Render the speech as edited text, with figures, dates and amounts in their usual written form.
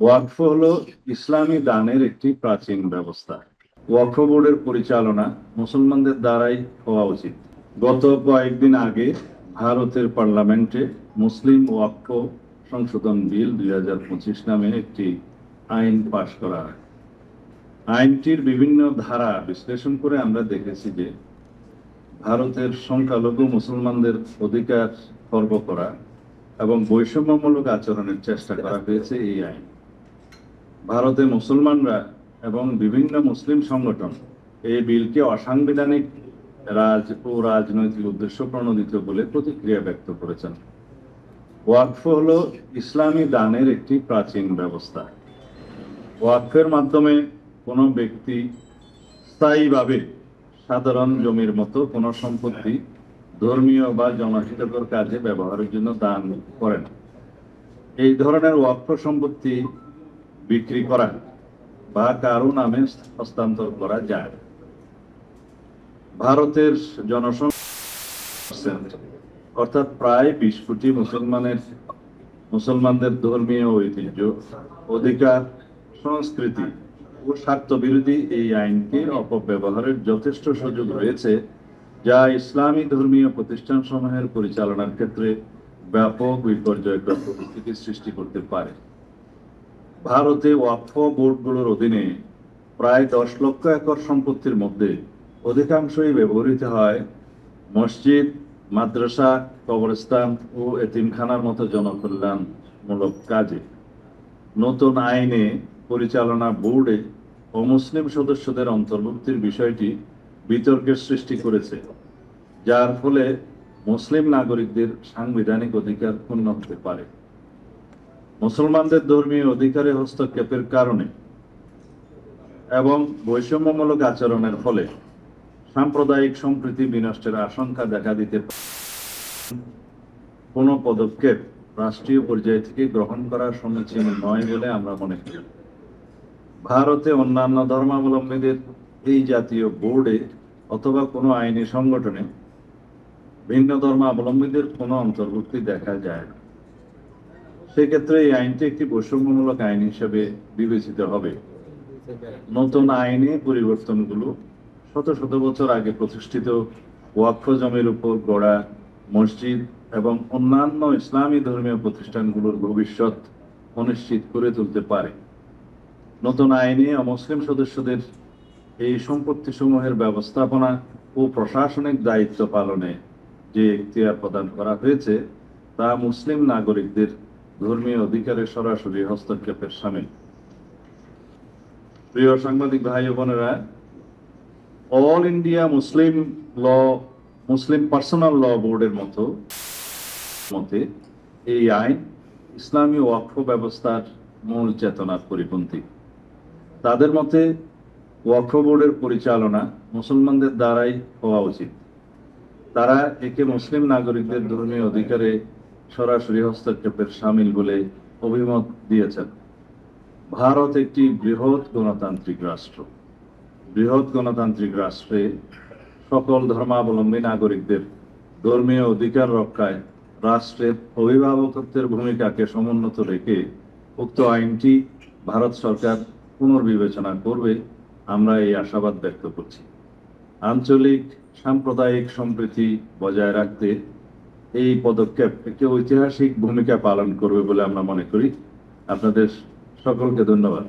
ওয়াকফ হলো ইসলামী দানের একটি প্রাচীন ব্যবস্থা। ওয়াকফ বোর্ডের পরিচালনা মুসলমানদের দ্বারাই হওয়া উচিত। গত কয়েকদিন আগে ভারতের পার্লামেন্টে মুসলিম ওয়াকফ সংশোধন বিল 2025 নামে একটি আইন পাশ করা হয়। আইনটির বিভিন্ন ধারা বিশ্লেষণ করে আমরা দেখেছি যে ভারতের সংখ্যালঘু মুসলমানদের অধিকার খর্ব করা এবং বৈষম্যমূলক আচরণের চেষ্টা করা হয়েছে এই আইন। ভারতে মুসলমানরা এবং বিভিন্ন মুসলিম সংগঠন এই বিলকে অসাংবিধানিক রাজনৈতিক উদ্দেশ্য প্রণোদিত বলে প্রতিক্রিয়া ব্যক্ত করেছেন। ওয়াকফ হলো ইসলামী দানের একটি প্রাচীন ব্যবস্থা। ওয়াকফের মাধ্যমে কোনো ব্যক্তি স্থায়ীভাবে সাধারণ জমির মতো কোনো সম্পত্তি ধর্মীয় বা জনহিতকর কাজে ব্যবহারের জন্য দান করেন। এই ধরনের ওয়াকফ সম্পত্তি বিক্রি করা বা কারো নামে হস্তান্তর করা যায়। ভারতের জনসংখ্যা অর্থাৎ প্রায় 20 কোটি মুসলমানদের ধর্মীয় ঐতিহ্য, অধিকার, সংস্কৃতি ও স্বার্থ বিরোধী এই আইনকে অপব্যবহারের যথেষ্ট সুযোগ রয়েছে, যা ইসলামী ধর্মীয় প্রতিষ্ঠানসমূহের পরিচালনার ক্ষেত্রে ব্যাপক বিপর্যয়কর পরিস্থিতি সৃষ্টি করতে পারে। ভারতে ওয়াকফ বোর্ডগুলোর অধীনে প্রায় 10 লক্ষ একর সম্পত্তির মধ্যে অধিকাংশই ব্যবহৃত হয় মসজিদ, মাদ্রাসা, কবরস্থান ও এতিমখানার মতো জনকল্যাণমূলক কাজে। নতুন আইনে পরিচালনা বোর্ডে অমুসলিম সদস্যদের অন্তর্ভুক্তির বিষয়টি বিতর্কের সৃষ্টি করেছে, যার ফলে মুসলিম নাগরিকদের সাংবিধানিক অধিকার ক্ষুণ্ণ হতে পারে। মুসলমানদের ধর্মীয় অধিকারে হস্তক্ষেপের কারণে এবং বৈষম্যমূলক আচরণের ফলে সাম্প্রদায়িক সম্প্রীতি বিনষ্টের আশঙ্কা দেখা দিতে পারে। কোনো পদক্ষেপ রাষ্ট্রীয় পর্যায় থেকে গ্রহণ করা সমীচীন নয় বলে আমরা মনে করি। ভারতে অন্যান্য ধর্মাবলম্বীদের এই জাতীয় বোর্ডে অথবা কোনো আইনি সংগঠনে ভিন্ন ধর্মাবলম্বীদের কোনো অন্তর্ভুক্তি দেখা যায় না। সেক্ষেত্রে এই আইনটি একটি বৈষম্যমূলক আইন হিসেবে বিবেচিত হবে। নতুন আইনে পরিবর্তনগুলো শত শত বছর আগে প্রতিষ্ঠিত ওয়াকফ জমির উপর গড়া মসজিদ এবং অন্যান্য ইসলামী ধর্মীয় প্রতিষ্ঠানগুলোর ভবিষ্যৎ অনিশ্চিত করে তুলতে পারে। নতুন আইনে অমুসলিম সদস্যদের এই সম্পত্তি সমূহের ব্যবস্থাপনা ও প্রশাসনিক দায়িত্ব পালনে যে এখতিয়ার প্রদান করা হয়েছে তা মুসলিম নাগরিকদের ধর্মীয় অধিকারে সরাসরি হস্তক্ষেপের শামিল। প্রিয় সাংবাদিক ভাই ও বোনেরা, অল ইন্ডিয়া মুসলিম পার্সোনাল ল বোর্ডের মতে এই আইন ইসলামী ওয়াকফ ব্যবস্থার মূল চেতনার পরিপন্থী। তাদের মতে ওয়াকফ বোর্ডের পরিচালনা মুসলমানদের দ্বারাই হওয়া উচিত। তারা একে মুসলিম নাগরিকদের ধর্মীয় অধিকারে সরাসরি হস্তক্ষেপের শামিল বলে অভিমত দিয়েছেন। ভারত একটি বৃহৎ গণতান্ত্রিক রাষ্ট্র। বৃহৎ গণতান্ত্রিক রাষ্ট্রে সকল ধর্মাবলম্বী নাগরিকদের ধর্মীয় অধিকার রক্ষায় রাষ্ট্রের অভিভাবকত্বের ভূমিকাকে সমুন্নত রেখে উক্ত আইনটি ভারত সরকার পুনর্বিবেচনা করবে, আমরা এই আশাবাদ ব্যক্ত করছি। আঞ্চলিক সাম্প্রদায়িক সম্প্রীতি বজায় রাখতে এই পদক্ষেপ একটি ঐতিহাসিক ভূমিকা পালন করবে বলে আমরা মনে করি। আপনাদের সকলকে ধন্যবাদ।